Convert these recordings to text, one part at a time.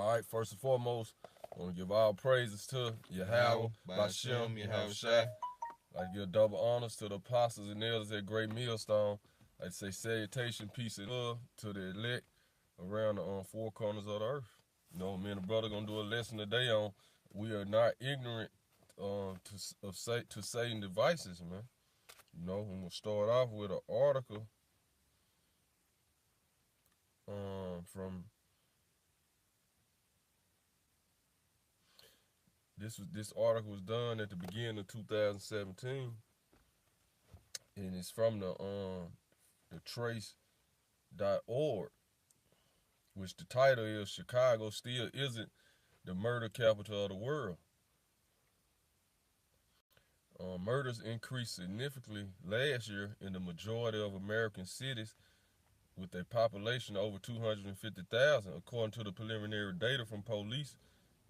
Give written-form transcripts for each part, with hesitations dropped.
All right, first and foremost, I want to give all praises to Yahweh, Bashem, Yahweh Shai. I'd give double honors to the apostles and elders at Great Millstone. I'd say salutation, peace, and love to the elect around the four corners of the earth. You know, me and the brother gonna do a lesson today on we are not ignorant to Satan devices, man. You know, I'm gonna start off with an article from this article was done at the beginning of 2017, and it's from the trace.org, which the title is Chicago Still Isn't the Murder Capital of the World. Murders increased significantly last year in the majority of American cities with a population of over 250,000, according to the preliminary data from police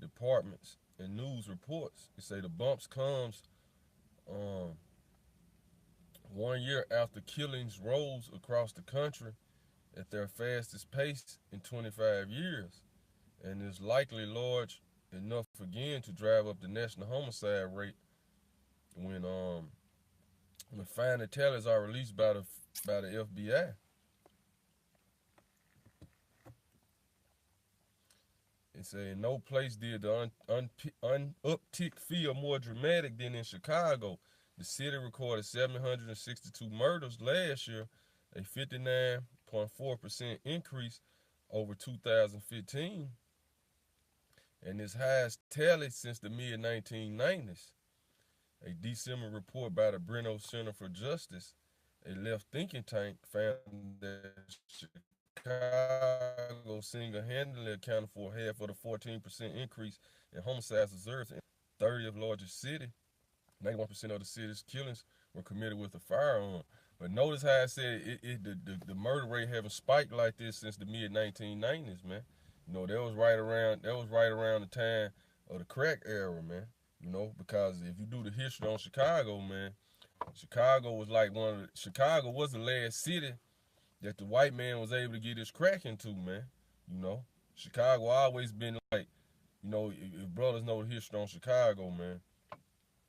departments and news reports. It say the bumps comes 1 year after killings rose across the country at their fastest pace in 25 years, and is likely large enough again to drive up the national homicide rate when final tallies are released by the FBI. It say in no place did the uptick feel more dramatic than in Chicago. The city recorded 762 murders last year, a 59.4% increase over 2015, and its highest tally since the mid-1990s. A December report by the Breno Center for Justice, a left thinking tank, found that Chicago single-handedly accounted for half of the 14% increase in homicides observed in the 30th largest city. 91% of the city's killings were committed with a firearm. But notice how I said the murder rate haven't spiked like this since the mid-1990s, man. You know, that was right around the time of the crack era, man. You know, because if you do the history on Chicago, man, Chicago was the last city that the white man was able to get his crack into, man. You know, Chicago always been like, you know, if brothers know the history on Chicago, man,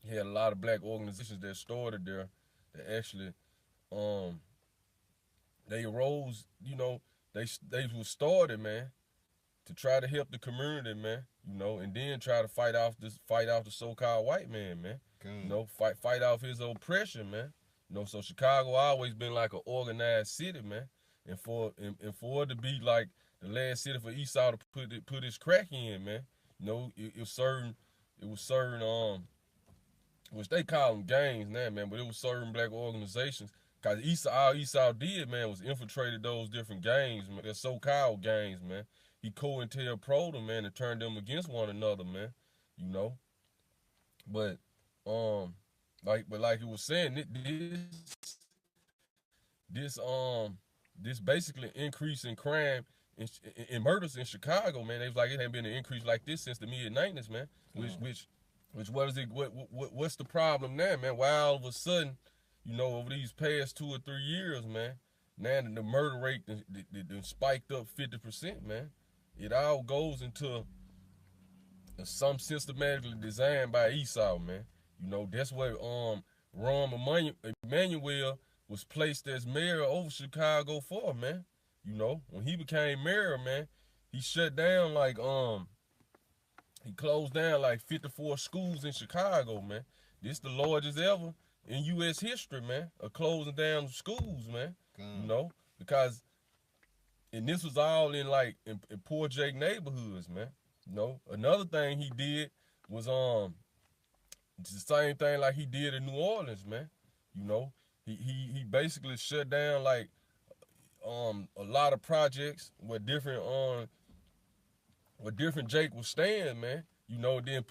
he had a lot of black organizations that started there that actually, they arose, you know, they were started, man, to try to help the community, man, you know, and then try to fight off the so-called white man, man. You know, fight off his oppression, man. You know, so Chicago always been like an organized city, man. And for it to be like the last city for Esau to put his crack in, man. You know, it was certain which they call them gangs now, man, but it was certain black organizations. Cause all Esau did, man, was infiltrated those different gangs, man, their so-called gangs, man. He COINTELPRO'd them, man, and turned them against one another, man. You know, but like it was saying, this basically increase in crime in murders in Chicago, man. It was like it hadn't been an increase like this since the mid-90s, man. Which what is it? What's the problem now, man? Why all of a sudden, you know, over these past 2 or 3 years, man, now the murder rate spiked up 50%, man. It all goes into some systematically designed by Esau, man. You know, that's where Rahm Emanuel was placed as mayor over Chicago for, man. You know, when he became mayor, man, he shut down he closed down like 54 schools in Chicago, man. This the largest ever in U.S. history, man, of closing down schools, man. You know, because, and this was all in poor Jake neighborhoods, man. You know, another thing he did was the same thing like he did in New Orleans, man. You know, he basically shut down like a lot of projects where different Jake was staying, man. You know, then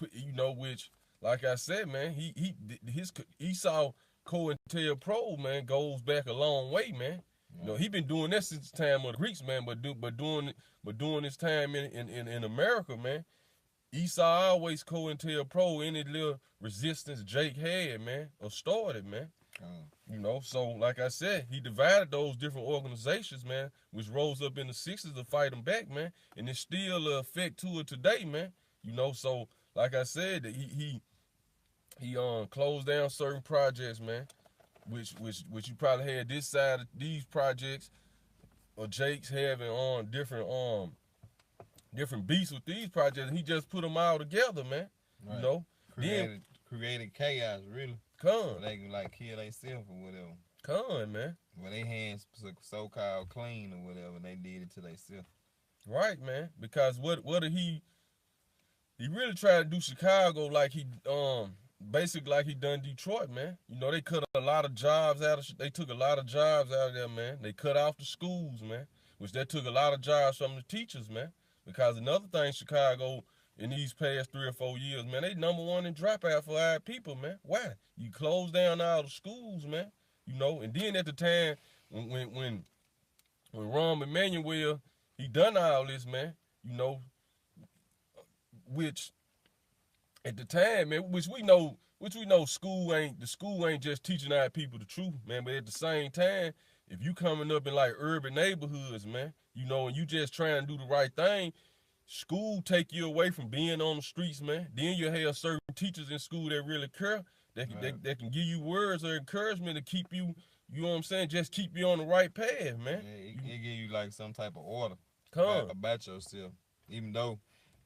which, like I said, man, his Esau COINTELPRO, man, goes back a long way, man. You know, he been doing that since the time of the Greeks, man. But during his time in America, man, Esau always COINTELPRO any little resistance Jake had, man, or started, man. You know, so like I said, he divided those different organizations, man, which rose up in the 60s to fight them back, man, and it's still a effect to it today, man. You know, so like I said, he closed down certain projects, man, which you probably had this side of these projects, or Jake's having on different beats with these projects, and he just put them all together, man. Right. You know, created chaos, really. Come. They can like kill themselves or whatever. Come, man. Well, they hands so called clean or whatever, and they did it to themselves. Right, man. Because what did he really tried to do Chicago like he basically like he done Detroit, man. You know, they cut a lot of jobs they took a lot of jobs out of there, man. They cut off the schools, man, which they took a lot of jobs from the teachers, man. Because another thing, Chicago, in these past 3 or 4 years, man, they #1 in dropout for our people, man. Why? You close down all the schools, man. You know, and then at the time when Rahm Emanuel, he done all this, man, you know, which at the time, man, which we know the school ain't just teaching our people the truth, man. But at the same time, if you coming up in like urban neighborhoods, man, you know, and you just trying to do the right thing, school take you away from being on the streets, man. Then you have certain teachers in school that really care, that can give you words of encouragement to keep you, you know what I'm saying, just keep you on the right path, man. Yeah, it give you like some type of order about yourself, even though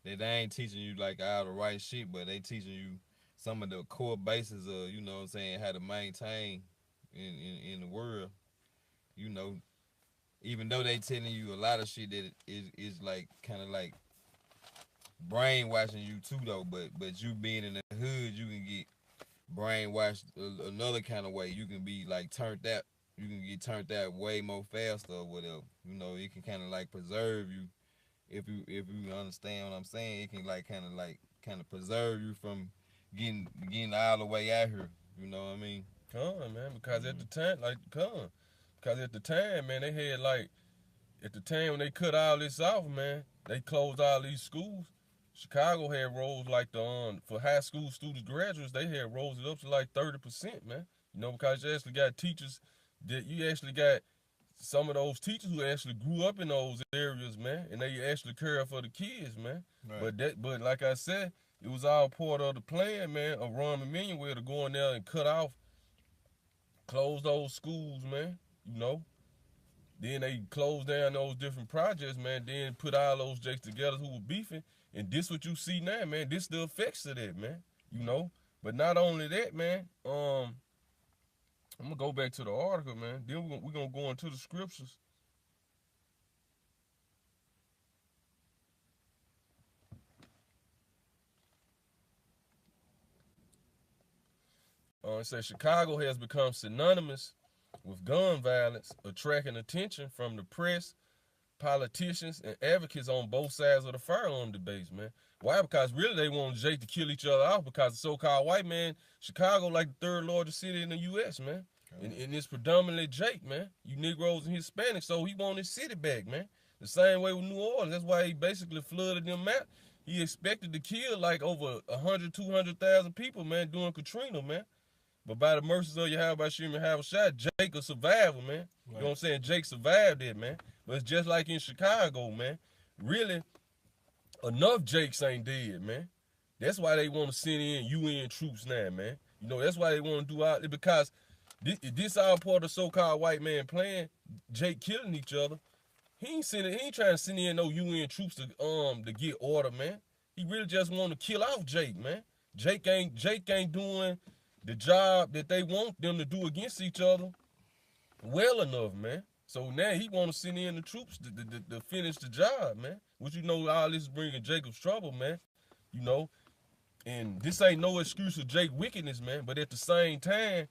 they ain't teaching you like all the right shit, but they teaching you some of the core bases of, you know what I'm saying, how to maintain in the world. You know, even though they telling you a lot of shit that is like kind of like brainwashing you too though, but you being in the hood, you can get brainwashed another kind of way. You can be like turned out. You can get turned out way more faster or whatever. You know, it can kind of like preserve you. If you understand what I'm saying, it can like kind of preserve you from getting all the way out here. You know what I mean? Man, because at the time, because at the time, man, they had like, at the time when they cut all this off, man, they closed all these schools. Chicago had rose like for high school students, graduates, they had rose it up to like 30%, man. You know, because you actually got teachers you actually got some of those teachers who actually grew up in those areas, man, and they actually care for the kids, man. Right. But like I said, it was all part of the plan, man, of Rahm Emanuel to go in there and close those schools, man. You know. Then they closed down those different projects, man. Then put all those jakes together who were beefing. And this what you see now, man. This the effects of that, man. You know. But not only that, man. I'm gonna go back to the article, man. Then we're gonna go into the scriptures. It says Chicago has become synonymous with gun violence, attracting attention from the press, politicians, and advocates on both sides of the firearm debates, man. Why? Because really they want Jake to kill each other off because the so-called white man, Chicago like the 3rd largest city in the U.S., man. And it's predominantly Jake, man. You Negroes and Hispanics, so he want his city back, man. The same way with New Orleans. That's why he basically flooded them out. He expected to kill like over 100, 200,000 people, man, during Katrina, man. But by the mercies of Yahweh Shem and Yahweh Shai, Jake a survivor, man. Right. You know what I'm saying? Jake survived it, man. But it's just like in Chicago, man. Really, enough Jakes ain't dead, man. That's why they want to send in UN troops now, man. You know, that's why they want to do all it, because this all part of the so-called white man plan, Jake killing each other. He ain't trying to send in no UN troops to get order, man. He really just want to kill off Jake, man. Jake ain't doing the job that they want them to do against each other well enough, man. So now he want to send in the troops to finish the job, man. Which you know all this is bringing Jacob's trouble, man. You know, and this ain't no excuse for Jake wickedness, man. But at the same time,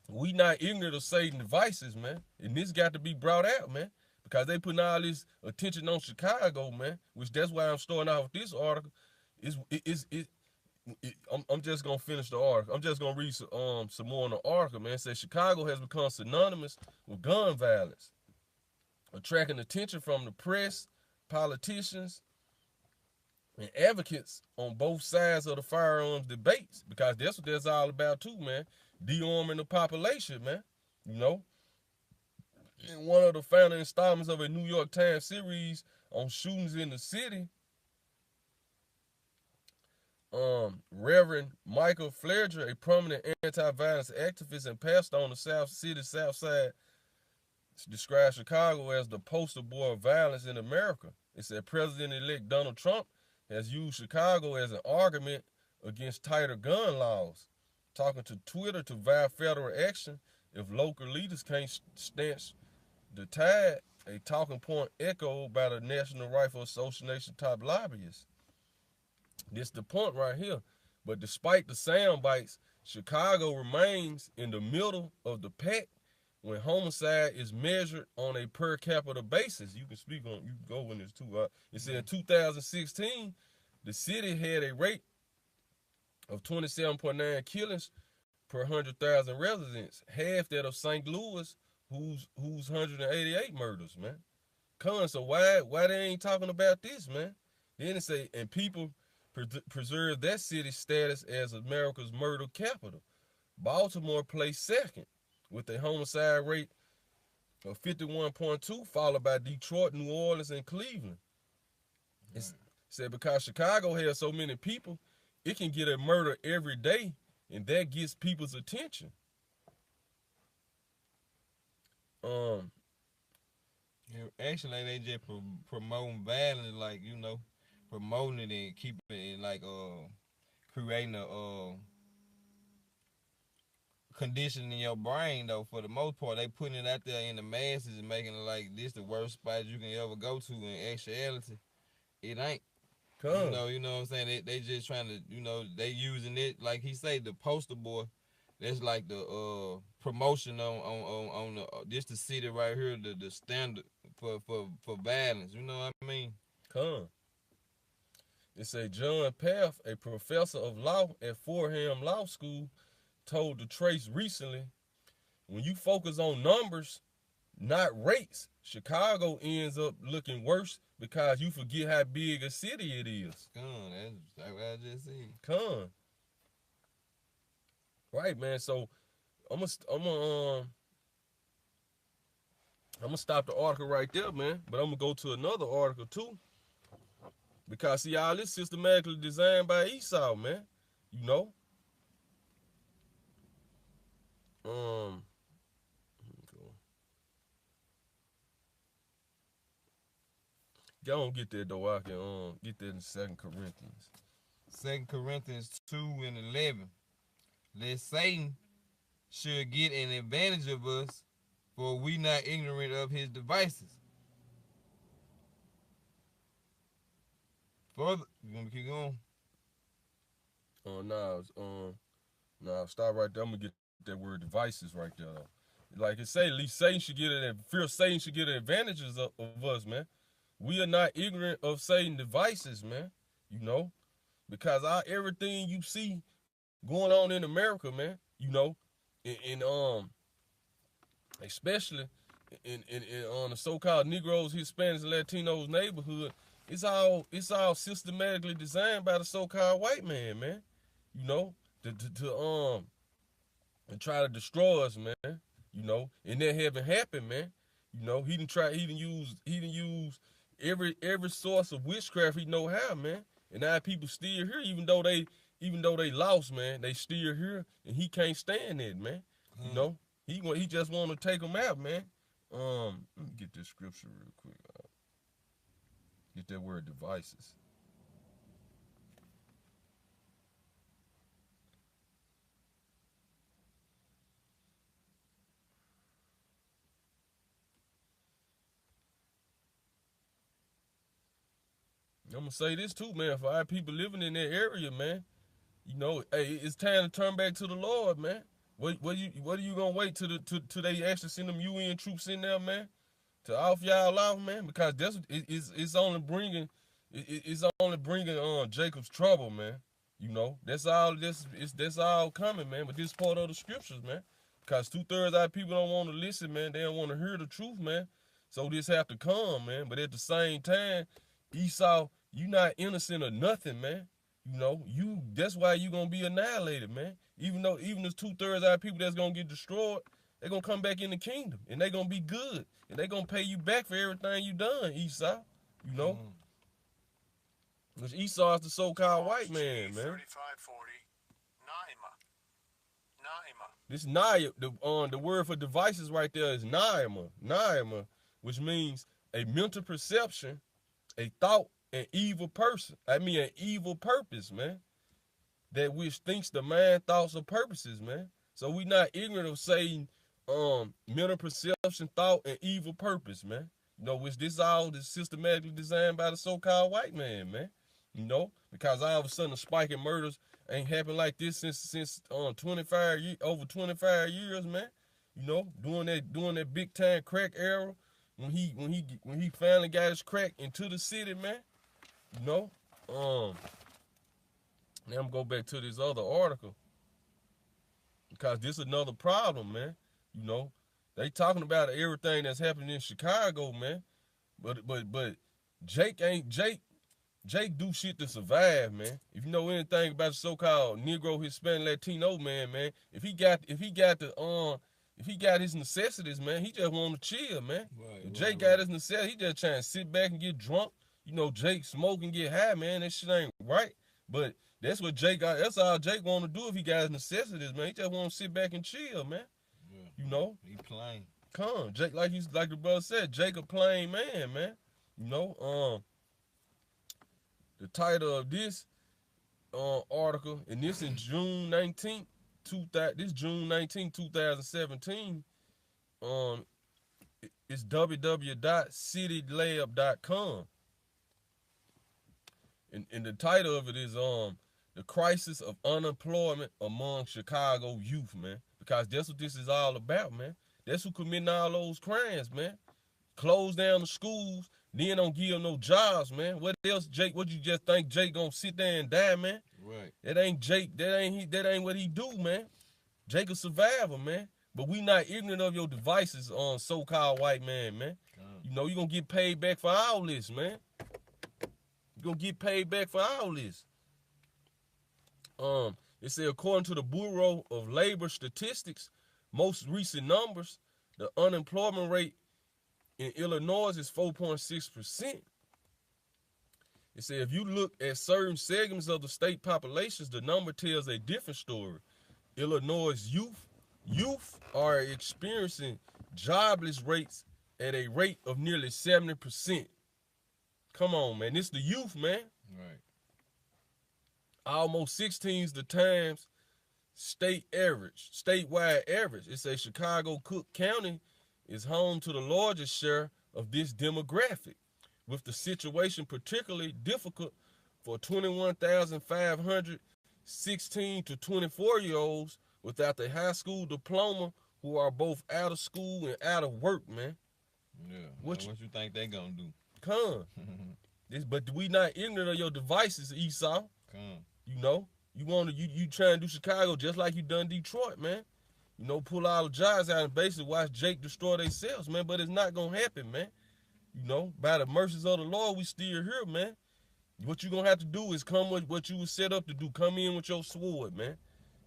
we not ignorant of Satan's devices, man. And this got to be brought out, man. Because they putting all this attention on Chicago, man. Which that's why I'm starting off with this article. I'm just gonna finish the article. I'm just gonna read some more on the article, man. It says Chicago has become synonymous with gun violence, attracting attention from the press, politicians, and advocates on both sides of the firearms debates, because that's what that's all about too, man. de-arming the population, man. You know, in one of the final installments of a New York Times series on shootings in the city, Reverend Michael Fledger, a prominent anti-violence activist and pastor on the South Side, described Chicago as the poster boy of violence in America. It said President-elect Donald Trump has used Chicago as an argument against tighter gun laws, talking to Twitter to vow federal action if local leaders can't stanch the tide, a talking point echoed by the National Rifle Association top lobbyists. This the point right here. But despite the sound bites, Chicago remains in the middle of the pack when homicide is measured on a per capita basis. You can speak on, you can go in this too. It said in 2016, the city had a rate of 27.9 killings per 100,000 residents, half that of St. Louis, who's 188 murders, man. So why they ain't talking about this, man? Then it say, and people preserve that city's status as America's murder capital. Baltimore placed second with a homicide rate of 51.2, followed by Detroit, New Orleans, and Cleveland. It said because Chicago has so many people, it can get a murder every day, and that gets people's attention. Actually, they just promoting violence, like, you know, promoting it and keeping it, like, creating a condition in your brain, though. For the most part, they putting it out there in the masses and making it like this the worst spot you can ever go to. In actuality, it ain't. You know what I'm saying? They just trying to, you know, they using it, like he say, the poster boy. That's like the promotion on the this the city right here, the standard for violence. You know what I mean? It say John Paff, a professor of law at Fordham Law School, told the Trace recently, when you focus on numbers, not rates, Chicago ends up looking worse because you forget how big a city it is. That's what I just said. Right, man. So I'm gonna stop the article right there, man. But I'm gonna go to another article too, because see, all this systematically designed by Esau, man. You know. Y'all don't get that though. I can get that in 2 Corinthians. 2 Corinthians 2:11. Lest Satan should get an advantage of us, for we not ignorant of his devices. Further, you want to keep going? Stop right there. I'm gonna get that word devices right there though. Like it say, at least Satan should get Satan should get advantages of us, man. We are not ignorant of Satan's devices, man. You know, because everything you see going on in America, man, you know, especially in the so-called Negroes, Hispanics, and Latinos neighborhood, it's all systematically designed by the so-called white man, man. You know, to try to destroy us, man. You know, and that haven't happened, man. You know, he didn't use every source of witchcraft he know how, man. And now people still here, even though they lost, man, they still here, and he can't stand it, man. You know, he just want to take them out, man. Let me get this scripture real quick. Get that word devices. I'm gonna say this too, man. For our people living in that area, man, you know, hey, it's time to turn back to the Lord, man. What are you gonna wait till they actually send them UN troops in there, man, to off y'all off, man? Because it's only bringing Jacob's trouble, man. You know, that's all coming, man. But this part of the scriptures, man, because 2/3 of our people don't want to listen, man. They don't want to hear the truth, man. So this have to come, man. But at the same time, Esau, you not innocent of nothing, man. You know, that's why you gonna be annihilated, man. even the 2/3 of our people that's gonna get destroyed, they're gonna come back in the kingdom and they're gonna be good and they're gonna pay you back for everything you done, Esau. You know? Which Esau is the so-called white man, man. 3540 Naima. This Naima, the word for devices right there is Naima. Naima, which means a mental perception, a thought, an evil person. I mean an evil purpose, man. That which thinks the mind, thoughts, or purposes, man. So we not ignorant of saying mental perception, thought, and evil purpose, man. You know, which this all is systematically designed by the so-called white man, man. You know, because all of a sudden a spike in murders ain't happened like this since over 25 years, man. You know, during that big time crack era, when he finally got his crack into the city, man. You know, now I'm go back to this other article because this is another problem, man. You know, they talking about everything that's happening in Chicago, man. But Jake do shit to survive, man. If you know anything about the so-called Negro, Hispanic, Latino man, if he got his necessities, man, he just want to chill, man. If Jake got his necessities, he just trying to sit back and get drunk. You know, Jake smoke and get high, man. That shit ain't right. But that's what Jake got. That's all Jake want to do if he got his necessities, man. He just want to sit back and chill, man. Yeah. You know, he plain. Jake, like the brother said, Jake a plain man. You know, the title of this article, and this in June 19th, 2017. It's www.citylab.com. And the title of it is the crisis of unemployment among Chicago youth, man. Because that's what this is all about, man. That's who committing all those crimes, man. Close down the schools, then don't give them no jobs, man. What else, Jake? What you just think Jake gonna sit there and die, man? Right. That ain't Jake. That ain't what he do, man. Jake a survivor, man. But we not ignorant of your devices on so-called white man, man. You know you gonna get paid back for all this, man. You gonna get paid back for all this. It said according to the Bureau of Labor Statistics, most recent numbers, the unemployment rate in Illinois is 4.6%. It said if you look at certain segments of the state populations, the number tells a different story. Illinois youth are experiencing jobless rates at a rate of nearly 70%. Come on, man. This the youth, man. Right. Almost 16 the times statewide average. It says Chicago Cook County is home to the largest share of this demographic, with the situation particularly difficult for 21,500 16 to 24-year-olds without a high school diploma who are both out of school and out of work, man. Yeah. What you think they gonna do? But we not ignorant of your devices, Esau. You know, you trying to do Chicago just like you done Detroit, man. You know, pull all the jobs out and basically watch Jake destroy themselves, man. But it's not gonna happen, man. You know, by the mercies of the Lord, we still here, man. What you gonna have to do is come with what you was set up to do. Come in with your sword, man.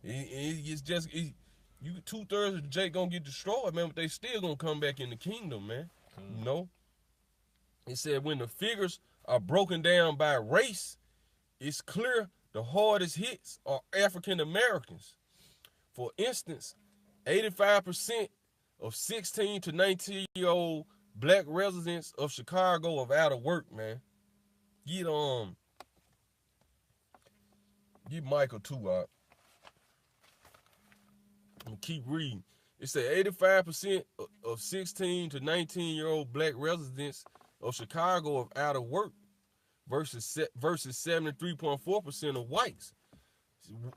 It's just you 2/3 of Jake gonna get destroyed, man. But they still gonna come back in the kingdom, man. You know. It said when the figures are broken down by race, it's clear the hardest hits are African Americans. For instance, 85% of 16 to 19-year-old black residents of Chicago are out of work, man. Get Michael too out. I'm gonna keep reading. It said 85% of 16 to 19-year-old black residents of Chicago are out of work versus 73.4% of whites.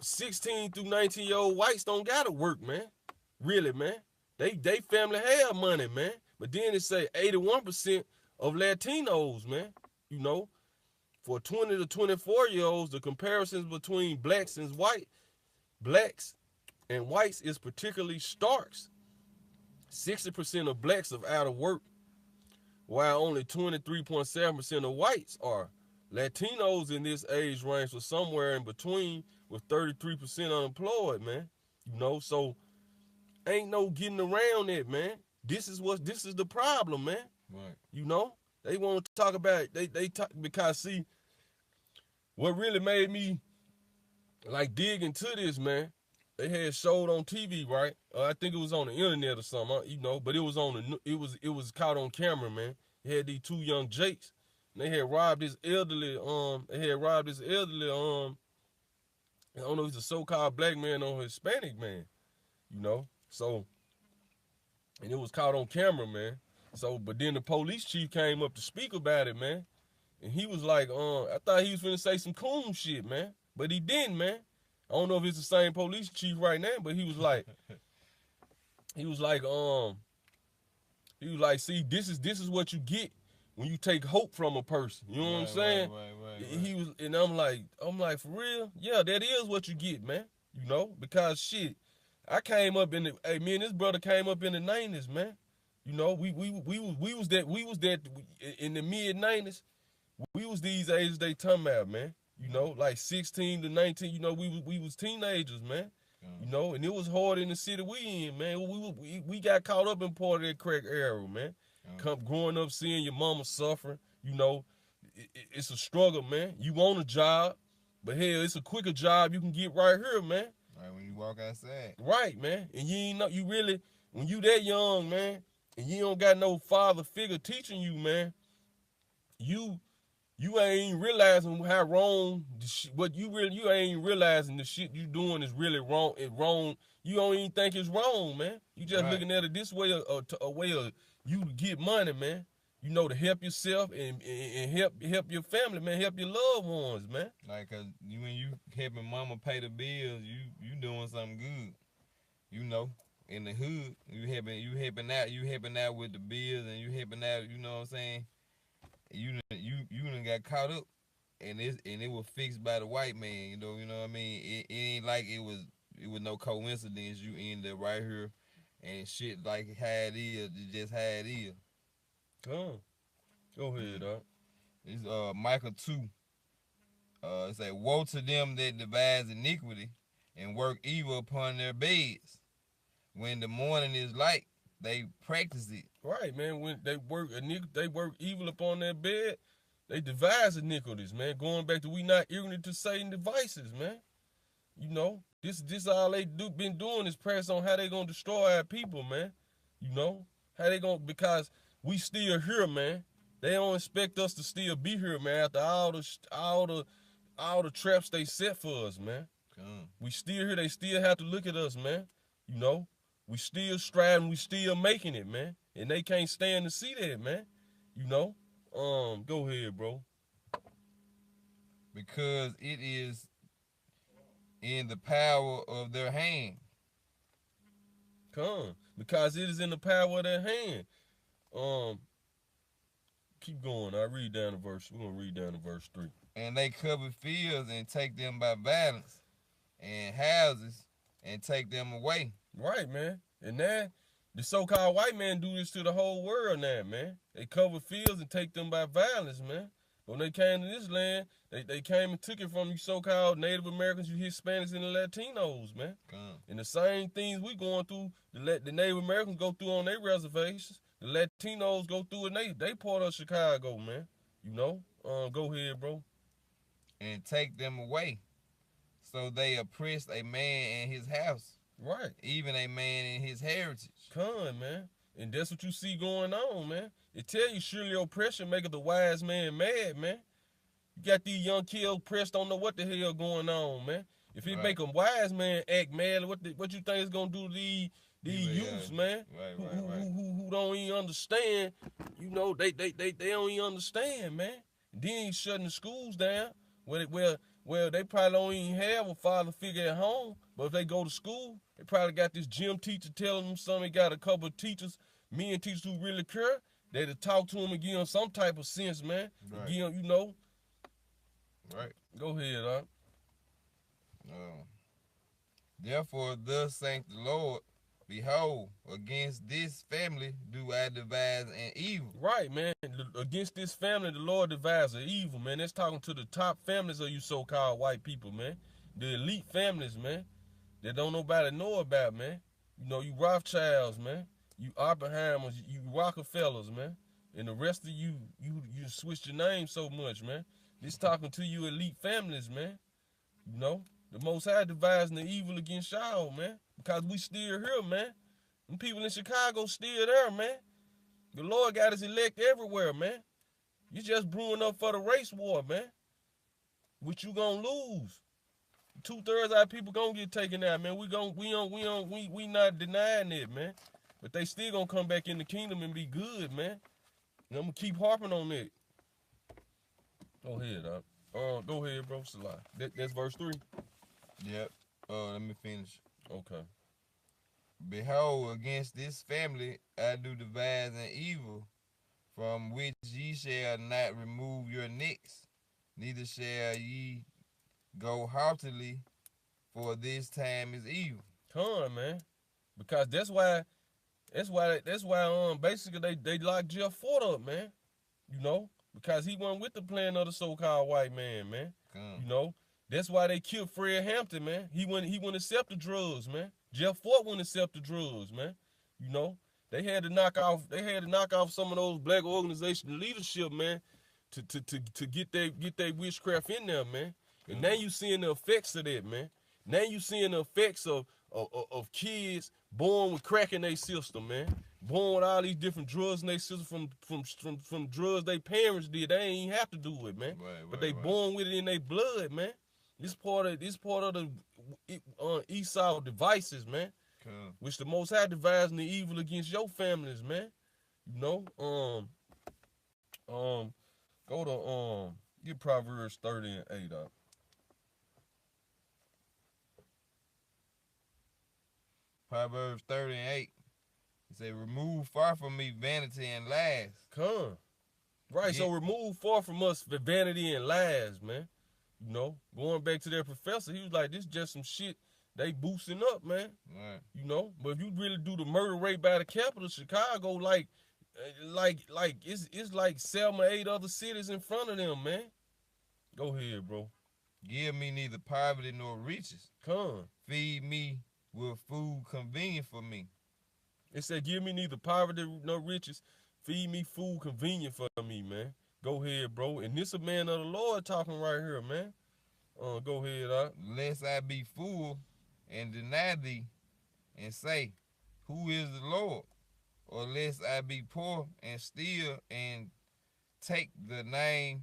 16 through 19-year-old whites don't gotta work, man. Really, man. They family have money, man. But then it say 81% of Latinos, man. You know, for 20 to 24-year-olds, the comparisons between blacks and whites is particularly stark. 60% of blacks are out of work, while only 23.7% of whites are. Latinos in this age range were somewhere in between, was 33% unemployed, man. You know, so ain't no getting around it, man. This is the problem, man. Right. You know, they want to talk about they talk because see, what really made me like dig into this, man. They had showed on TV, right? I think it was on the internet or something, you know, but it was on it was caught on camera, man. It had these two young Jakes. And they had robbed this elderly, I don't know if he's a so-called black man or Hispanic man, you know. So, and it was caught on camera, man. So, but then the police chief came up to speak about it, man. And he was like, I thought he was finna say some coon shit, man. But he didn't, man. I don't know if it's the same police chief right now, but he was like, see, this is what you get when you take hope from a person. You know what I'm saying? Right. He was, and I'm like, for real? Yeah, that is what you get, man. You know, because shit, I came up in the, me and this brother came up in the 90s, man. You know, we was that in the mid 90s. We was these ages they talking about, man. You know, like 16 to 19. You know, we was teenagers, man. You know, and it was hard in the city we in, man. We got caught up in part of that crack era, man. Growing up, seeing your mama suffering. You know, it's a struggle, man. You want a job, but hell, it's a quicker job you can get right here, man. Right when you walk outside. Right, man. And you ain't know, you really, when you that young, man, and you don't got no father figure teaching you, man, you ain't realizing how wrong you ain't realizing the shit you doing is really wrong. It's wrong. You don't even think it's wrong, man. You just looking at it this way, a way of you to get money, man. You know, to help yourself and help your family, man. Help your loved ones, man. Like, cause when you helping mama pay the bills, you doing something good. You know, in the hood, you helping out with the bills, and you helping out. You know what I'm saying? You done got caught up, and it was fixed by the white man. You know what I mean? It ain't like it was no coincidence. You ended up right here, and shit like how it is, it just how it is. Go ahead, dog. It's Micah 2. It say, "Woe to them that devise iniquity and work evil upon their beds. When the morning is light, they practice it." Right, man. When they work evil upon their bed, they devise iniquities, man. Going back to we not ignorant to Satan devices, man. You know, this all they been doing is press on how they gonna destroy our people, man. You know, how they gonna, because we still here, man. They don't expect us to still be here, man. After all the traps they set for us, man. We still here. They still have to look at us, man. You know, we still striving. We still making it, man. And they can't stand to see that, man. You know? Go ahead, bro. Because it is in the power of their hand. Because it is in the power of their hand. Keep going. We're gonna read down to verse 3. And they cover fields and take them by violence, and houses and take them away. Right, man. And now the so-called white man do this to the whole world now, man. They cover fields and take them by violence, man. When they came to this land, they came and took it from you so-called Native Americans, you Hispanics, and the Latinos, man. And the same things we going through, the Native Americans go through on their reservations. The Latinos go through it. They part of Chicago, man. You know? Go ahead, bro. And take them away. So they oppressed a man in his house. Right. Even a man in his heritage. Man. And that's what you see going on, man. It tell you surely oppression maketh the wise man mad, man. You got these young kids oppressed, don't know what the hell going on, man. If it make a wise man act mad, what you think it's gonna do to these youths, man? Who don't even understand? You know, they don't even understand, man. Then he's shutting the schools down where they probably don't even have a father figure at home. But if they go to school, they probably got this gym teacher telling them something. They got a couple of teachers, men teachers who really care. They'll talk to them and give them some type of sense, man. Right. Give them, you know. Right. Go ahead, huh? Therefore, thus saith the Lord, behold, against this family do I devise an evil. Right, man. Against this family, the Lord devises an evil, man. That's talking to the top families of you so-called white people, man. the elite families, man, that don't nobody know about, man. You know, you Rothschilds, man. You Oppenheimers, you Rockefellers, man. And the rest of you switched your name so much, man. This talking to you elite families, man. You know, the Most High devising the evil against y'all, man. Because we still here, man. Them people in Chicago still there, man. The Lord got his elect everywhere, man. You just brewing up for the race war, man. Which you gonna lose. 2/3 of our people gonna get taken out, man. We not denying it, man. But they still gonna come back in the kingdom and be good, man. And I'm gonna keep harping on that. Go ahead, go ahead, bro. Salah. That's verse 3. Yep. Let me finish. Okay. Behold, against this family I do devise an evil, from which ye shall not remove your necks, neither shall ye go haughtily, for this time is evil. Come on, man. Because that's why basically they locked Jeff Fort up, man. You know? Because he wasn't with the plan of the so-called white man, man. You know? That's why they killed Fred Hampton, man. He wouldn't accept the drugs, man. Jeff Fort wouldn't accept the drugs, man. You know? They had to knock off some of those black organization leadership, man, to get their witchcraft in there, man. And now you seeing the effects of that, man. Now you seeing the effects of kids born with crack in their system, man. Born with all these different drugs in their system from drugs their parents did. They ain't have to do it, man. But they born with it in their blood, man. This part of the Esau devices, man. Which the Most High devising the evil against your families, man. You know, go to get Proverbs 30 and 8 up. Proverbs 30 and 8. It say, remove far from me vanity and lies. Come. Right, so remove far from us the vanity and lies, man. You know, going back to their professor, he was like, this just some shit they boosting up, man. Right. You know, but if you really do the murder rate by the capital, Chicago, like it's like 7 or 8 other cities in front of them, man. Go ahead, bro. Give me neither poverty nor riches. Come. Feed me with food convenient for me. It said, give me neither poverty nor riches. Feed me food convenient for me, man. Go ahead, bro. And this a man of the Lord talking right here, man. Go ahead, lest I be full and deny thee and say, who is the Lord? Or lest I be poor and steal and take the name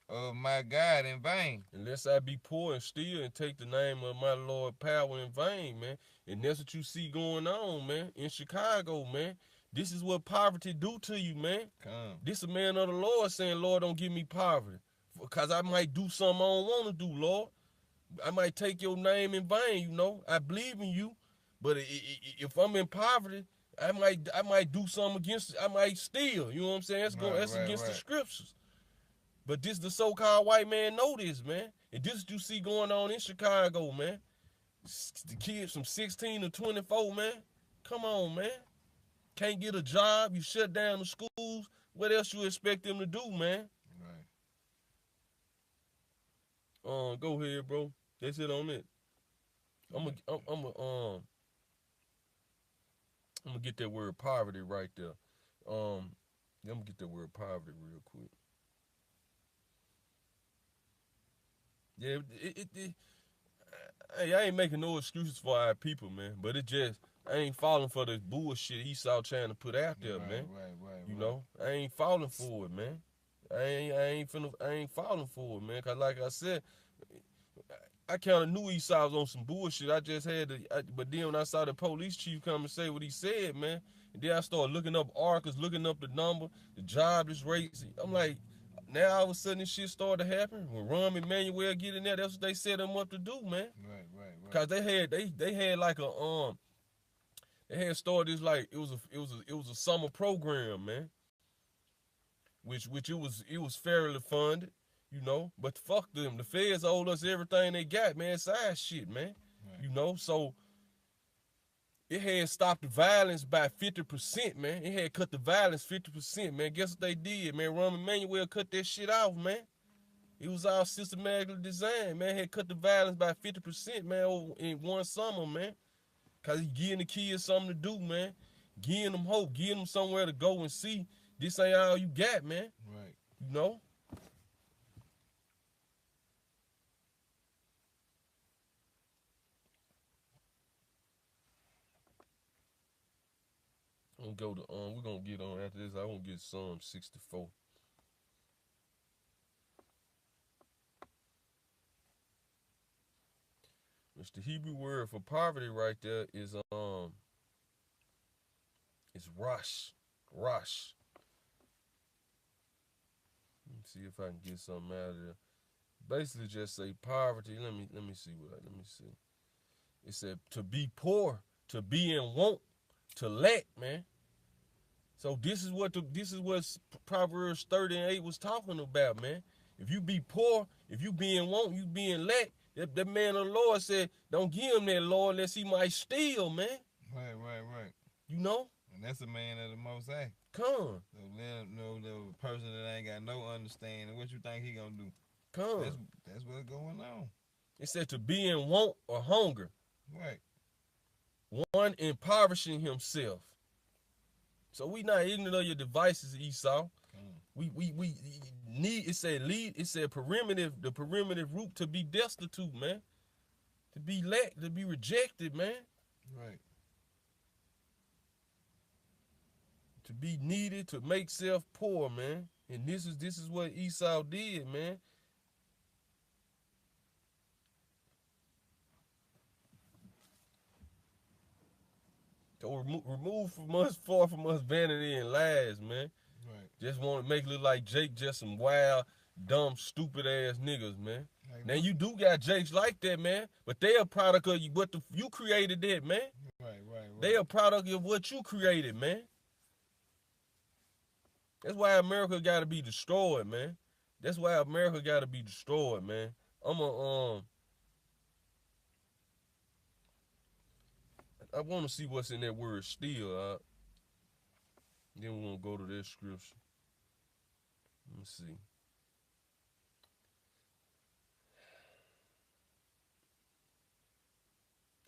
of my God in vain. Unless I be poor and steal and take the name of my Lord power in vain, man. And that's what you see going on, man, in Chicago, man. This is what poverty do to you, man. This a man of the Lord saying, Lord, don't give me poverty. Because I might do something I don't want to do, Lord. I might take your name in vain, you know. I believe in you. But if I'm in poverty, I might do something against it. I might steal. You know what I'm saying? That's against the scriptures. But this the so-called white man know this, man. And this what you see going on in Chicago, man. The kids from 16 to 24, man. Come on, man. Can't get a job. You shut down the schools. What else you expect them to do, man? Right. Go ahead, bro. That's it on it. I'm gonna get that word poverty right there. I'm gonna get that word poverty real quick. Yeah, hey, I ain't making no excuses for our people, man. But it just, I ain't falling for the bullshit Esau trying to put out there, man. Right. You know, I ain't falling for it, man. I ain't falling for it, man. Cause like I said, I kind of knew Esau was on some bullshit. I just had to, but then when I saw the police chief come and say what he said, man, and then I started looking up ARCAs, looking up the number, the jobless rates. I'm like, now all of a sudden this shit started to happen. When Rahm Emanuel get in there, that's what they set him up to do, man. Right. Cause they had like a they had started this like it was a summer program, man. Which it was fairly funded, you know. But fuck them. The feds owed us everything they got, man. Side shit, man. Right. You know, so it had stopped the violence by 50%, man. It had cut the violence 50%, man. Guess what they did, man? Rahm Emanuel cut that shit off, man. It was all systematically designed, man. Had cut the violence by 50%, man, in one summer, man. Cause he giving the kids something to do, man. Giving them hope, giving them somewhere to go and see. This ain't all you got, man. Right. You know? I'm gonna go to we're gonna get on after this. I want to get Psalm 64. Which the Hebrew word for poverty right there is it's rosh. Rosh. Let me see if I can get something out of there. Basically just say poverty. Let me see let me see. It said to be poor, to be in want, to lack, man. So this is what Proverbs 30:8 was talking about, man. If you be poor, if you be in want, you be in lack. That man of the Lord said, don't give him that, Lord, unless he might steal, man. Right. You know? And that's a man of the Most High. Come. So let him know the person that ain't got no understanding. What you think he gonna do? Come. That's what's going on. It said to be in want or hunger. Right. One impoverishing himself. So we not ignorant of your devices, Esau. We need, it said the primitive root to be destitute, man. To be lacked, to be rejected, man. Right. To be needed, to make self poor, man. And this is what Esau did, man. So remove from us, far from us, vanity and lies, man. Right. Just want to make it look like Jake just some wild, dumb, stupid ass niggas, man. Now you do got Jakes like that, man, but they a product of you. You created that, man. Right. They a product of what you created, man. That's why America got to be destroyed, man. That's why America got to be destroyed, man. I want to see what's in that word steal. Then we're gonna go to this scripture. Let me see.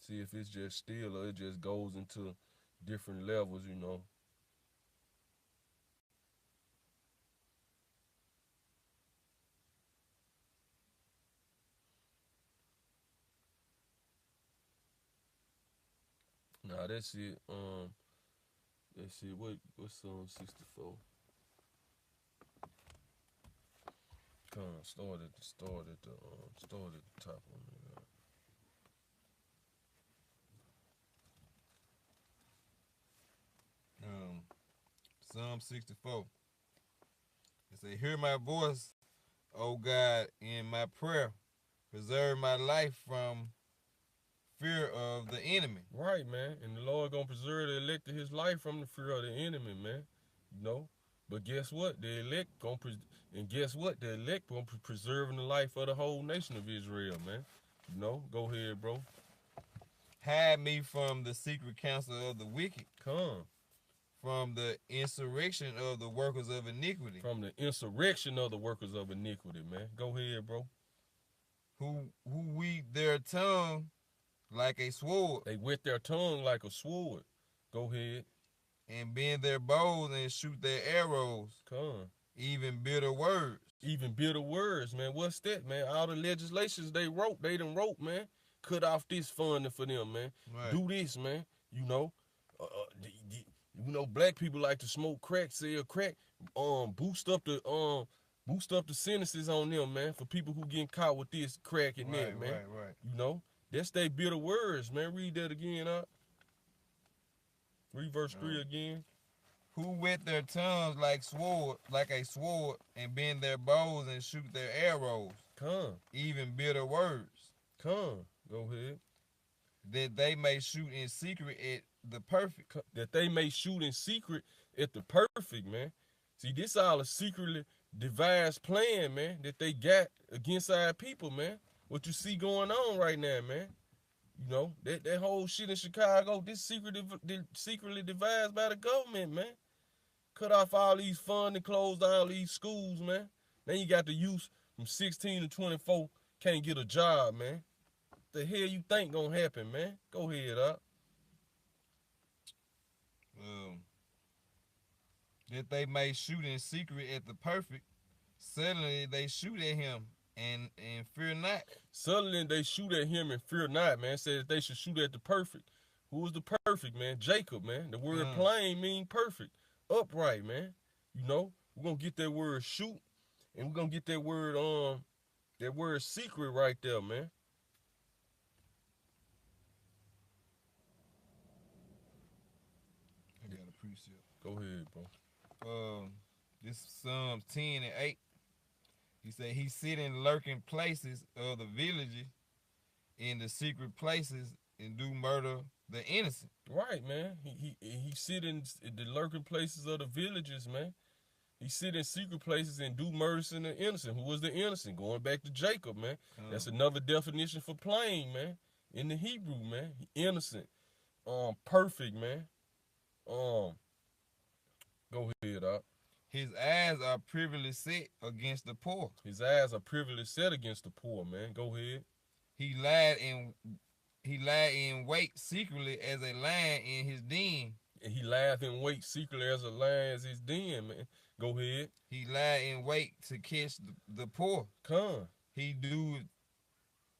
See if it's just still or it just goes into different levels, you know. Nah, that's it. That's it. What's Psalm 64? Come on, start at the top on it. Psalm 64. It say, hear my voice, O God, in my prayer. Preserve my life from fear of the enemy. Right, man. And the Lord gonna preserve the elect of his life from the fear of the enemy, man. You know? But guess what? The elect gonna preserving the life of the whole nation of Israel, man. You know? Go ahead, bro. Hide me from the secret counsel of the wicked. Come. From the insurrection of the workers of iniquity. From the insurrection of the workers of iniquity, man. Go ahead, bro. Who weed their tongue like a sword. They wet their tongue like a sword. Go ahead. And bend their bows and shoot their arrows. Come. Even bitter words. Even bitter words, man. What's that, man? All the legislations they done wrote, man. Cut off this funding for them, man. Right. Do this, man. You know, black people like to smoke crack, sell crack. Boost up the sentences on them, man, for people who getting caught with this crack and that, man. Right. You know, that's they bitter words, man. Read that again, Read verse 3 again. Who wet their tongues like a sword, and bend their bows and shoot their arrows. Come. Even bitter words. Come. Go ahead. That they may shoot in secret at the perfect. That they may shoot in secret at the perfect, man. See, this all a secretly devised plan, man, that they got against our people, man. What you see going on right now, man. You know, that whole shit in Chicago, this secretly devised by the government, man. Cut off all these funds and closed all these schools, man. Then you got the youth from 16 to 24 can't get a job, man. The hell you think gonna happen, man? Go ahead, up. That they may shoot in secret at the perfect, suddenly they shoot at him and fear not. Suddenly they shoot at him and fear not, man. Said that they should shoot at the perfect. Who was the perfect, man? Jacob, man. The word plain mean perfect, upright, man. You know, we're gonna get that word shoot, and we're gonna get that word secret right there, man. I got a precept. Go ahead, bro. This Psalms 10 and 8. He said he sit in lurking places of the villages, in the secret places, and do murder the innocent. Right, man. He sit in the lurking places of the villages, man. He sit in secret places and do murders in the innocent. Who was the innocent? Going back to Jacob, man. That's another definition for plain, man. In the Hebrew, man. Innocent. Perfect, man. Go ahead, Doc. His eyes are privily set against the poor. His eyes are privily set against the poor, man. Go ahead. He lied in wait secretly as a lion in his den. And he lied in wait secretly as a lion as his den, man. Go ahead. He lied in wait to catch the poor. Come. He do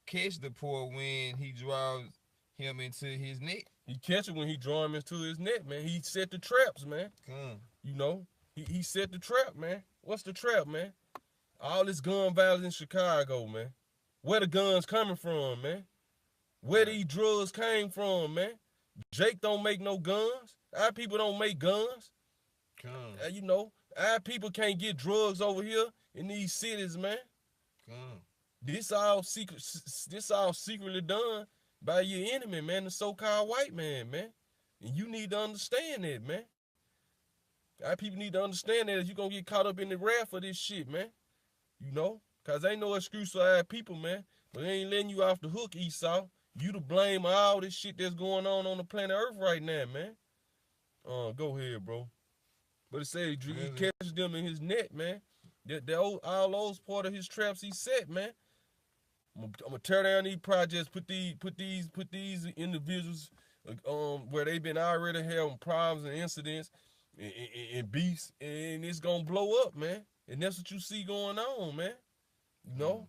catch the poor when he draws him into his net. He catch it when he draw him into his net, man. He set the traps, man. Come. You know, he set the trap, man. What's the trap, man? All this gun violence in Chicago, man. Where the guns coming from, man? Where these drugs came from, man? Jake don't make no guns. Our people don't make guns. Come. You know, our people can't get drugs over here in these cities, man. Come. This all secretly done by your enemy, man, the so-called white man, man. And you need to understand that, man. Our people need to understand that if you're going to get caught up in the wrath of this shit, man. You know? Because ain't no excuse for our people, man. But they ain't letting you off the hook, Esau. You to blame all this shit that's going on the planet Earth right now, man. Go ahead, bro. But it says he catches them in his net, man. All those part of his traps he set, man. I'm gonna tear down these projects, put these individuals where they've been already having problems and incidents and beefs, and it's gonna blow up, man. And that's what you see going on, man. You know?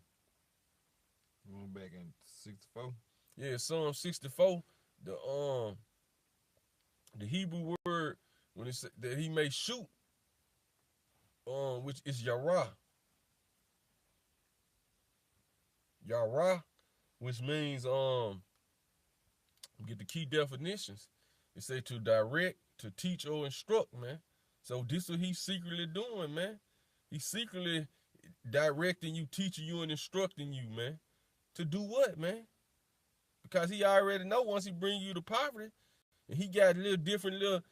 Going back in 64. Yeah, Psalm 64. The Hebrew word when it said that he may shoot, which is Yarah. Yarah, which means get the key definitions. It say to direct, to teach or instruct, man. So this is what he's secretly doing, man. He's secretly directing you, teaching you, and instructing you, man. To do what, man? Because he already know once he bring you to poverty, and he got different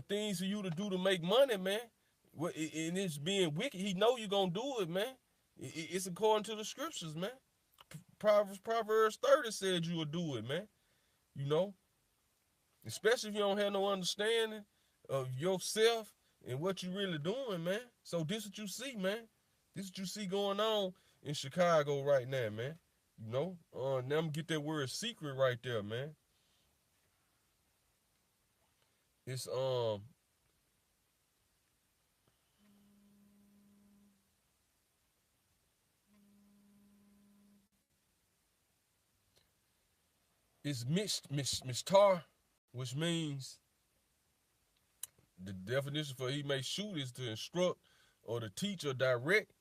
things for you to do to make money, man. And it's being wicked. He know you gonna do it, man. It's according to the scriptures, man. Proverbs 30 said you would do it, man. You know? Especially if you don't have no understanding of yourself and what you really doing, man. So this is what you see, man. This is what you see going on in Chicago right now, man. You know? Now I'm gonna get that word secret right there, man. It's it's mishtar, which means the definition for he may shoot is to instruct or to teach or direct.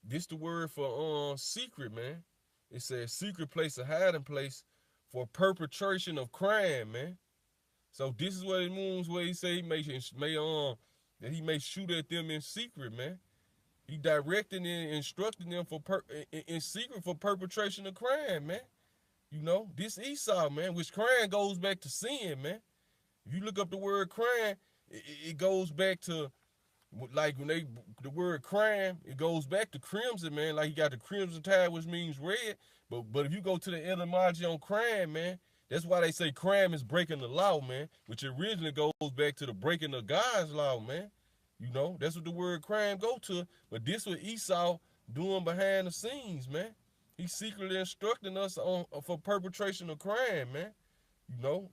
This the word for secret, man. It says secret place, a hiding place for perpetration of crime, man. So this is what it means where he say he may that he may shoot at them in secret, man. He directing and instructing them in secret for perpetration of crime, man. You know, this Esau, man, which crime goes back to sin, man. If you look up the word crime, it goes back to, like when the word crime, it goes back to crimson, man. Like you got the crimson tide, which means red. But if you go to the etymology on crime, man, that's why they say crime is breaking the law, man, which originally goes back to the breaking of God's law, man. You know, that's what the word crime go to. But this what Esau doing behind the scenes, man. He's secretly instructing us on for perpetration of crime, man. You know,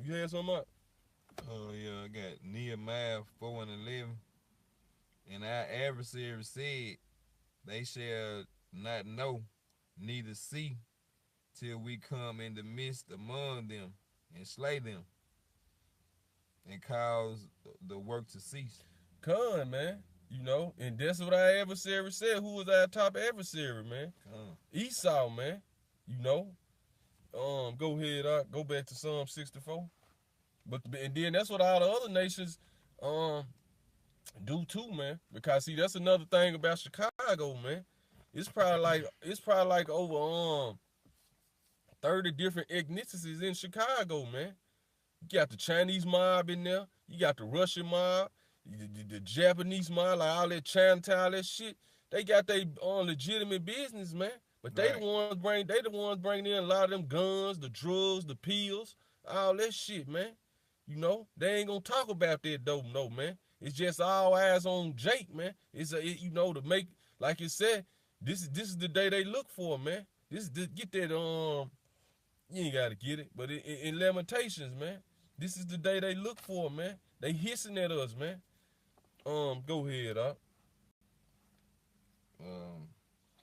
you had something up? Oh yeah, I got Nehemiah 4 and 11. And our adversary said, they shall not know, neither see, till we come in the midst among them and slay them and cause the work to cease. Con, man. You know, and that's what our adversary said. Who was our top adversary, man? Esau, man. You know. Go ahead, go back to Psalm 64. And then that's what all the other nations do too, man. Because see, that's another thing about Chicago, man. It's probably like over 30 different ethnicities in Chicago, man. You got the Chinese mob in there. You got the Russian mob, the Japanese mob, like all that Chinatown, all that shit. They got their legitimate business, man. But they the ones bringing in a lot of them guns, the drugs, the pills, all that shit, man. You know, they ain't gonna talk about that though, no, man. It's just all eyes on Jake, man. You know, to make, like you said, this is the day they look for, man. Get that you ain't gotta get it, but in Lamentations, man, this is the day they look for, man. They hissing at us, man. Go ahead,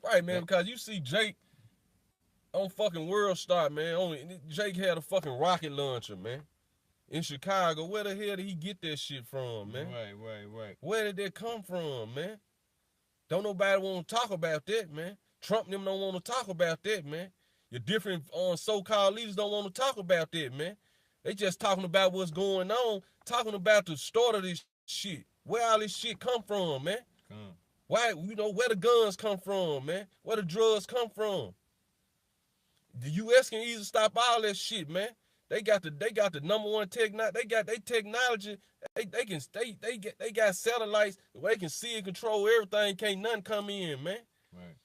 right, man, because you see Jake on fucking World Star, man. Jake had a fucking rocket launcher, man. In Chicago, where the hell did he get that shit from, man? Right. Where did that come from, man? Don't nobody want to talk about that, man. Trump and them don't want to talk about that, man. Your different so-called leaders don't want to talk about that, man. They just talking about what's going on, talking about the start of this shit. Where all this shit come from, man? Why, you know, where the guns come from, man? Where the drugs come from? The U.S. can easily stop all that shit, man. They got the number one technology. They got their technology. They got satellites where they can see and control everything. Can't nothing come in, man. Right.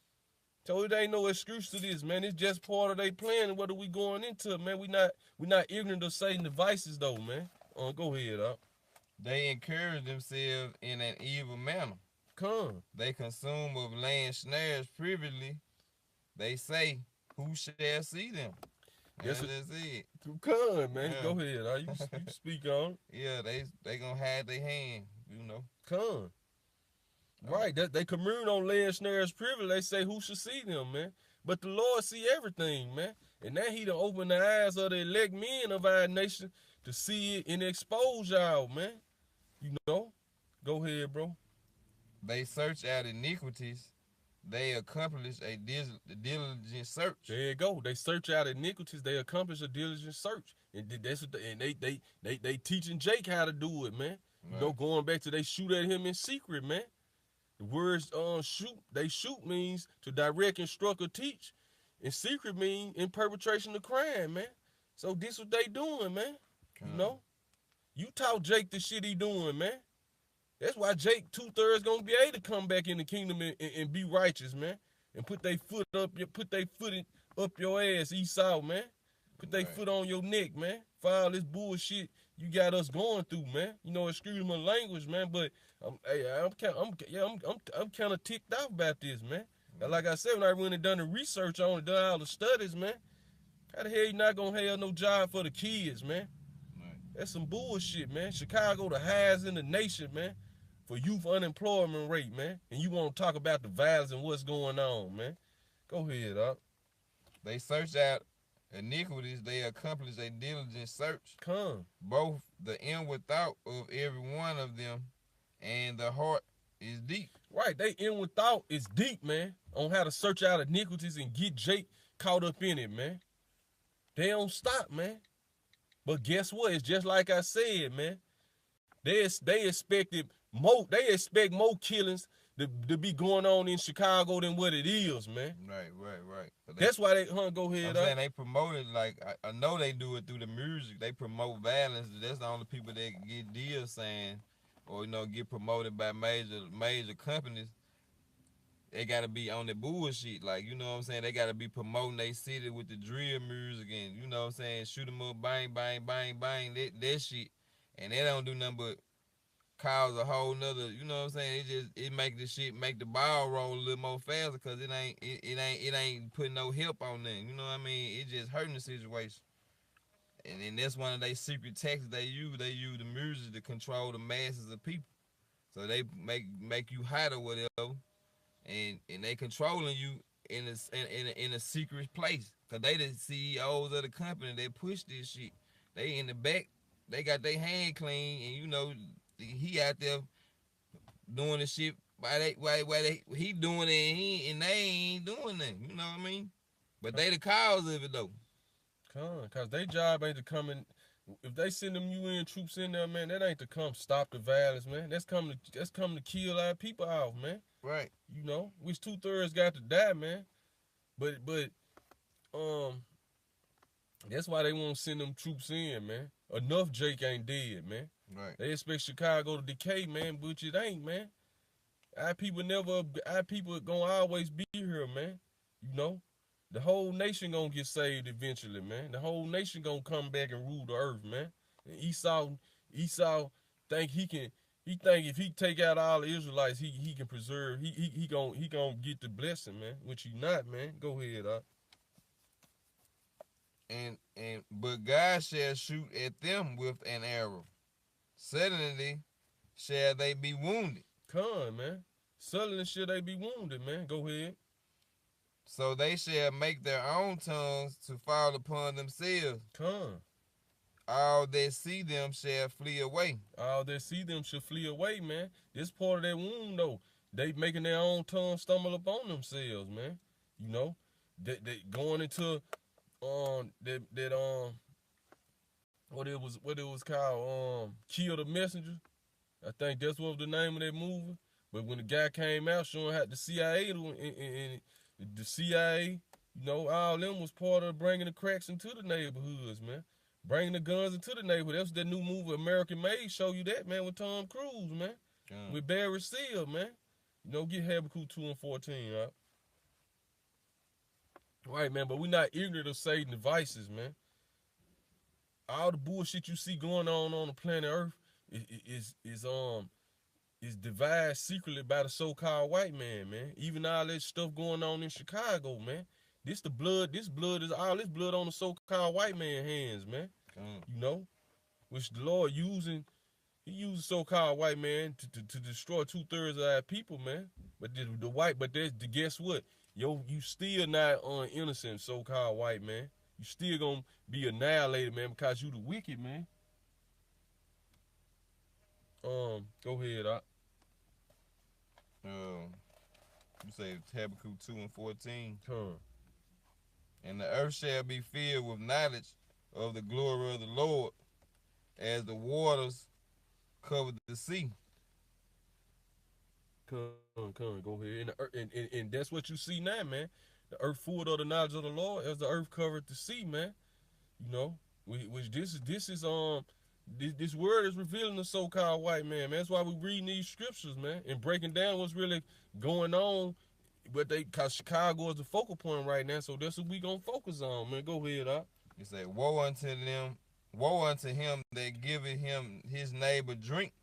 So it ain't no excuse to this, man. It's just part of their plan. And what are we going into, man? We not ignorant of Satan's devices, though, man. Go ahead, up. They encourage themselves in an evil manner. They consume of land snares privily. They say, who shall see them? That's it. Man. Yeah. Go ahead. You speak on. Yeah, they gonna hide their hand, you know. Right. They commune on land snares privily. They say who should see them, man. But the Lord see everything, man. And now he done opened the eyes of the elect men of our nation to see it and expose y'all, man. You know? Go ahead, bro. They search out iniquities. They accomplish a diligent search. There you go. They search out iniquities. They accomplish a diligent search, and that's what they teaching Jake how to do it, man. Right. You know, going back to they shoot at him in secret, man. The words shoot means to direct, instruct, or teach. In secret mean in perpetration of crime, man. So this what they doing, man. You know, you taught Jake the shit he doing, man. That's why Jake 2/3 gonna be able to come back in the kingdom and be righteous, man. And put their foot up your ass, Esau, man. Put their foot on your neck, man. For all this bullshit you got us going through, man. You know, excuse my language, man, but I'm kind of ticked off about this, man. Like I said, when I went and done the research on it, done all the studies, man. How the hell you not gonna have no job for the kids, man? That's some bullshit, man. Chicago the highest in the nation, man, for youth unemployment rate, man. And you want to talk about the violence and what's going on, man. Go ahead, up. They search out iniquities. They accomplish a diligent search. Both the inward thought of every one of them and the heart is deep. Right, they inward thought is deep, man, on how to search out iniquities and get Jake caught up in it, man. They don't stop, man. But guess what? It's just like I said, man. They expect more killings to be going on in Chicago than what it is, man. Right. That's why they go ahead. I'm saying they promote it, like I know they do it through the music. They promote violence. That's the only people that get deals saying, or get promoted by major companies. They gotta be on the bullshit, like, you know what I'm saying? They gotta be promoting their city with the drill music and, you know what I'm saying, shoot them up, bang, bang, bang, bang, that shit. And they don't do nothing but cause a whole nother, you know what I'm saying? It make the shit, make the ball roll a little more faster, cause it ain't putting no help on them. You know what I mean? It just hurting the situation. And then that's one of their secret tactics they use. They use the music to control the masses of people. So they make you hot or whatever, and they controlling you in a secret place. Cause they the CEOs of the company that push this shit. They in the back, they got their hand clean, and you know he out there doing the shit. He doing it and they ain't doing nothing. You know what I mean? But they the cause of it though. Cause they job ain't to come in. If they send them UN troops in there, man, that ain't to come stop the violence, man. That's coming to kill our people off, man. Right. You know, which 2/3 got to die, man. But that's why they won't send them troops in, man. Enough Jake ain't dead, man. Right. They expect Chicago to decay, man, but it ain't, man. Our people gonna always be here, man. You know? The whole nation gonna get saved eventually, man. The whole nation gonna come back and rule the earth, man. And Esau think he think if he take out all the Israelites, he can preserve. He gonna get the blessing, man. Which he not, man. Go ahead, But God shall shoot at them with an arrow. Suddenly shall they be wounded. Come, man. Suddenly shall they be wounded, man. Go ahead. So they shall make their own tongues to fall upon themselves. Come. All that see them shall flee away. All that see them shall flee away, man. This part of that wound, though. They making their own tongue stumble upon themselves, man. You know? They going into what it was called, Kill the Messenger. I think that's what was the name of that movie. But when the guy came out showing how the CIA and the CIA, you know, all them was part of bringing the cracks into the neighborhoods, man. Bringing the guns into the neighborhood. That's that new movie, American Made, show you that, man, with Tom Cruise, man. With Barry Seal, man. You know, get Habakkuk 2 and 14, right? Right, man, but we not ignorant of Satan's devices, man. All the bullshit you see going on the planet Earth is devised secretly by the so-called white man, man. Even all that stuff going on in Chicago, man. This blood is all this blood on the so-called white man hands, man. You know, which the Lord he used so-called white man to destroy 2/3 of our people, man. But guess what? You still not innocent, so-called white man. You still gonna be annihilated, man, because you the wicked, man. Go ahead, You say Habakkuk 2 and 14. Come. And the earth shall be filled with knowledge of the glory of the Lord, as the waters cover the sea. Come, go ahead. And that's what you see now, man. The earth full of the knowledge of the Lord, as the earth covered the sea, man. You know, which this word is revealing the so-called white man, man. That's why we reading these scriptures, man, and breaking down what's really going on. Cause Chicago is the focal point right now, so that's what we gonna focus on, man. Go ahead, You say, woe unto him that giveth him his neighbor drink,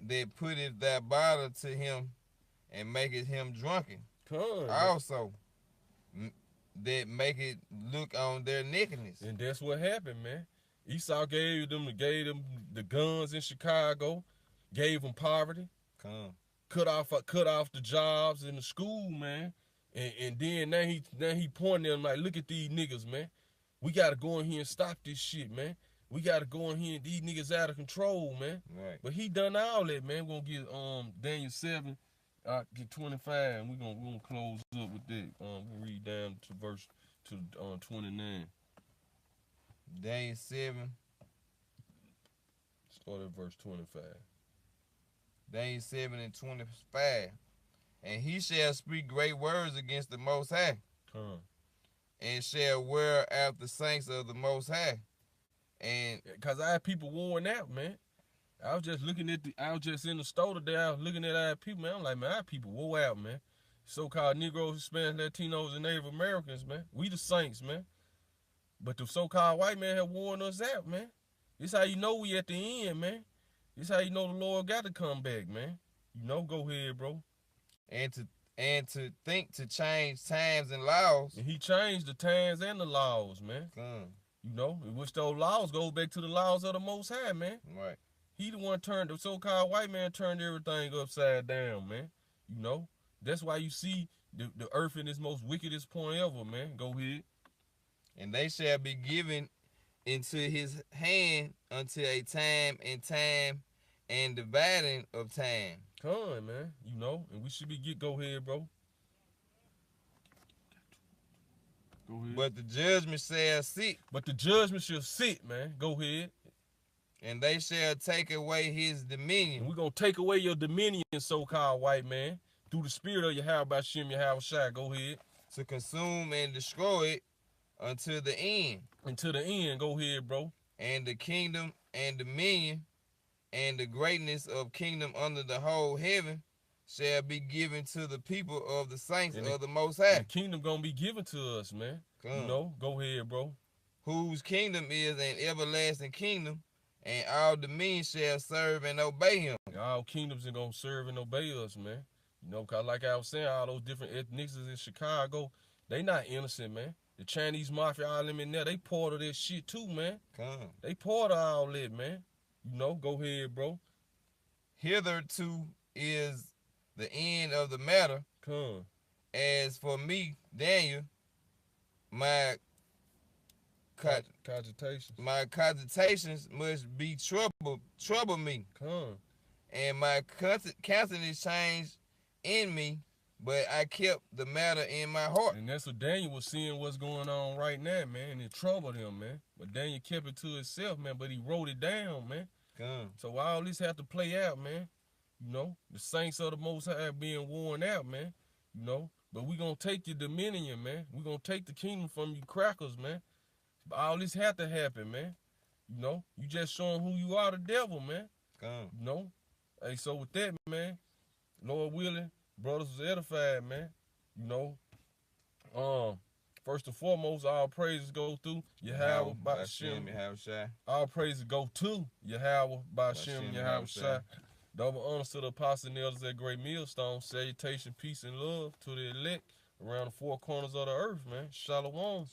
that putteth that bottle to him, and maketh him drunken. Also, that make it look on their nakedness. And that's what happened, man. Esau gave them the guns in Chicago, gave them poverty, cut off the jobs in the school, man, and then now he pointing them like, look at these niggas, man. We gotta go in here and stop this shit, man. We gotta go in here and these niggas out of control, man. Right. But he done all that, man. We're gonna get Daniel 7, get 25, and we're gonna close up with that. We'll read down to verse 29. Daniel 7. Start at verse 25. Daniel 7 and 25. And he shall speak great words against the Most High, and shall wear out the saints of the Most High. And because our people worn out, man. I was just in the store today. I was looking at our people, man. I'm like, man, our people wore out, man. So-called Negroes, Hispanics, Latinos, and Native Americans, man. We the saints, man. But the so-called white man have worn us out, man. This how you know we at the end, man. This how you know the Lord got to come back, man. You know, go ahead, bro. And to think to change times and laws. And he changed the times and the laws, man. You know, in which those laws go back to the laws of the Most High, man. Right. He the one turned, the so-called white man turned everything upside down, man. You know, that's why you see the earth in its most wickedest point ever, man. Go ahead. And they shall be given into his hand until a time and dividing of time. Come on, man. You know, and we should be go ahead, bro. Go ahead. But the judgment shall sit. But the judgment shall sit, man. Go ahead. And they shall take away his dominion. And we're going to take away your dominion, so-called white man, through the spirit of Yahweh Shem Yahweh Shai. Go ahead. To consume and destroy it until the end. Until the end. Go ahead, bro. And the kingdom and dominion and the greatness of kingdom under the whole heaven shall be given to the people of the saints of the Most High. The kingdom going to be given to us, man. You know, go ahead, bro. Whose kingdom is an everlasting kingdom, and all dominions shall serve and obey him. All kingdoms are going to serve and obey us, man. You know, because like I was saying, all those different ethnicities in Chicago, they not innocent, man. The Chinese mafia, all them in there, they part of that shit too, man. They part of all that, man. You know, go ahead, bro. Hitherto is the end of the matter. As for me, Daniel, my cogitations must be trouble me. And my countenance changed in me, but I kept the matter in my heart. And that's what Daniel was seeing what's going on right now, man. And it troubled him, man. But Daniel kept it to himself, man. But he wrote it down, man. So all this have to play out, man. You know, the saints of the Most High being worn out, man. You know, but we gonna take your dominion, man. We gonna take the kingdom from you crackers, man. But all this have to happen, man. You know, you just showing who you are, the devil, man. You know, hey, so with that, man, Lord willing, brothers was edified, man. You know, first and foremost, all praises go through Yahweh Ba'Shem. All praises go to Yahweh Ba'Shem Yahweh Shai. Double honors to the apostles and elders at Great Millstone. Salutation, peace, and love to the elect around the four corners of the earth, man. Shalom. Shalom.